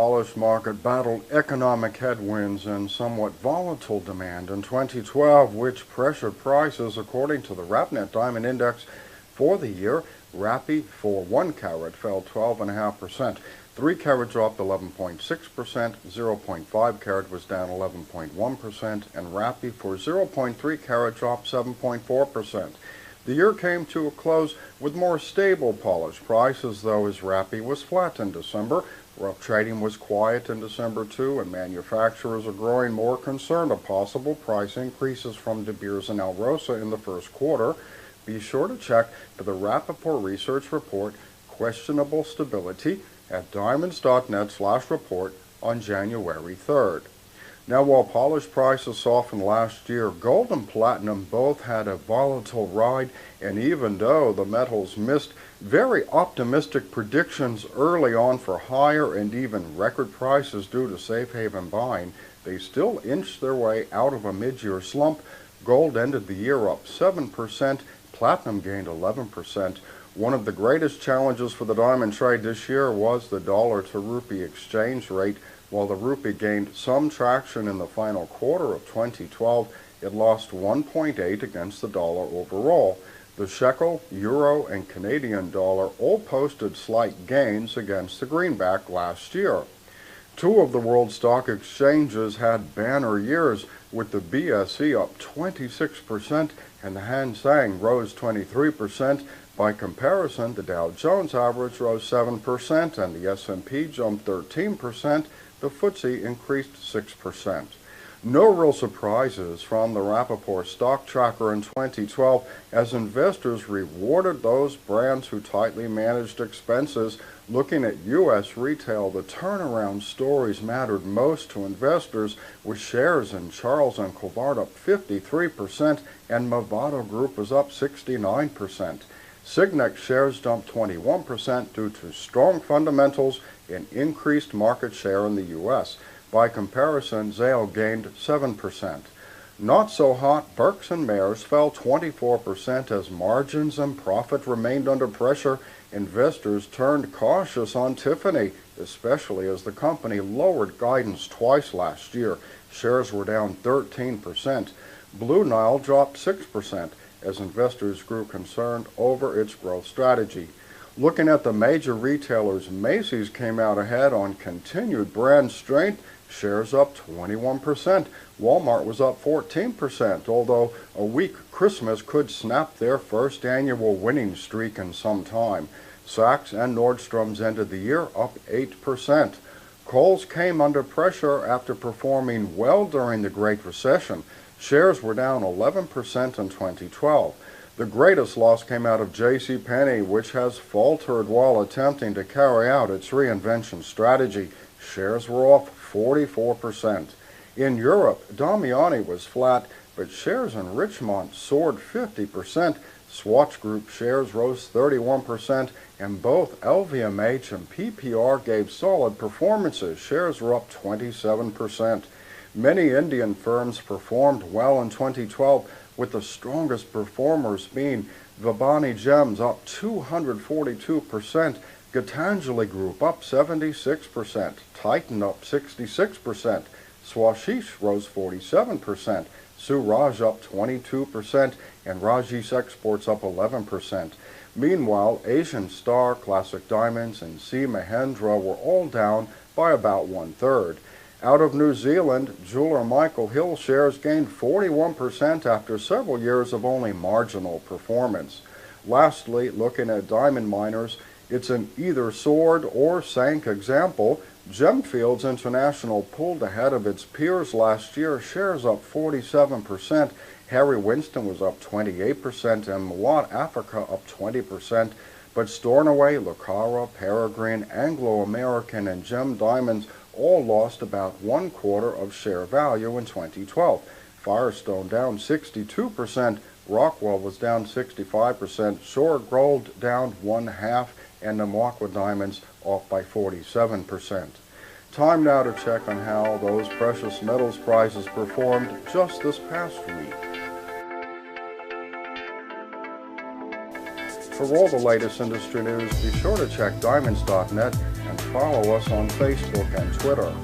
polished market battled economic headwinds and somewhat volatile demand in 2012, which pressured prices according to the RapNet Diamond Index for the year. Rapi for 1 carat fell 12.5%. 3 carat dropped 11.6%, 0.5 carat was down 11.1%, and Rapi for 0.3 carat dropped 7.4%. The year came to a close with more stable polished prices, though, as Rapi was flat in December. Rough trading was quiet in December too, and manufacturers are growing more concerned of possible price increases from De Beers and Alrosa in the first quarter. Be sure to check for the Rapaport research report, Questionable Stability, at diamonds.net/report on January 3rd. Now, while polished prices softened last year, gold and platinum both had a volatile ride, and even though the metals missed very optimistic predictions early on for higher and even record prices due to safe haven buying, they still inched their way out of a mid-year slump. Gold ended the year up 7%, platinum gained 11%. One of the greatest challenges for the diamond trade this year was the dollar to rupee exchange rate. While the rupee gained some traction in the final quarter of 2012, it lost 1.8 against the dollar overall. The shekel, euro, and Canadian dollar all posted slight gains against the greenback last year. Two of the world stock exchanges had banner years, with the BSE up 26% and the Hang Seng rose 23%. By comparison, the Dow Jones average rose 7% and the S&P jumped 13%. The FTSE increased 6%. No real surprises from the Rapaport stock tracker in 2012, as investors rewarded those brands who tightly managed expenses. Looking at U.S. retail, the turnaround stories mattered most to investors, with shares in Charles & Colvard up 53% and Movado Group was up 69%. Signet shares jumped 21% due to strong fundamentals and increased market share in the U.S. By comparison, Zale gained 7%. Not so hot, Burks & Mayers fell 24% as margins and profit remained under pressure. Investors turned cautious on Tiffany, especially as the company lowered guidance twice last year. Shares were down 13%. Blue Nile dropped 6%. as investors grew concerned over its growth strategy. Looking at the major retailers, Macy's came out ahead on continued brand strength, shares up 21%. Walmart was up 14%, although a weak Christmas could snap their first annual winning streak in some time. Saks and Nordstrom's ended the year up 8%. Kohl's came under pressure after performing well during the Great Recession. Shares were down 11% in 2012. The greatest loss came out of JCPenney, which has faltered while attempting to carry out its reinvention strategy. Shares were off 44%. In Europe, Damiani was flat, but shares in Richemont soared 50%. Swatch Group shares rose 31%, and both LVMH and PPR gave solid performances. Shares were up 27%. Many Indian firms performed well in 2012, with the strongest performers being Vaibhav Gems up 242%, Gitanjali Group up 76%, Titan up 66%, Swashish rose 47%, Suraj up 22%, and Rajesh Exports up 11%. Meanwhile, Asian Star, Classic Diamonds, and C. Mahendra were all down by about one-third. Out of New Zealand, jeweler Michael Hill shares gained 41% after several years of only marginal performance. Lastly, looking at diamond miners, it's an either soared or sank example. Gemfields International pulled ahead of its peers last year, shares up 47%. Harry Winston was up 28% and Malat Africa up 20%. But Stornoway, Lucara, Peregrine, Anglo-American, and Gem Diamonds all lost about 1/4 of share value in 2012. Firestone down 62%, Rockwell was down 65%, Shore Gold down 1/2, and Namaqua Diamonds off by 47%. Time now to check on how those precious metals prices performed just this past week. For all the latest industry news, be sure to check diamonds.net and follow us on Facebook and Twitter.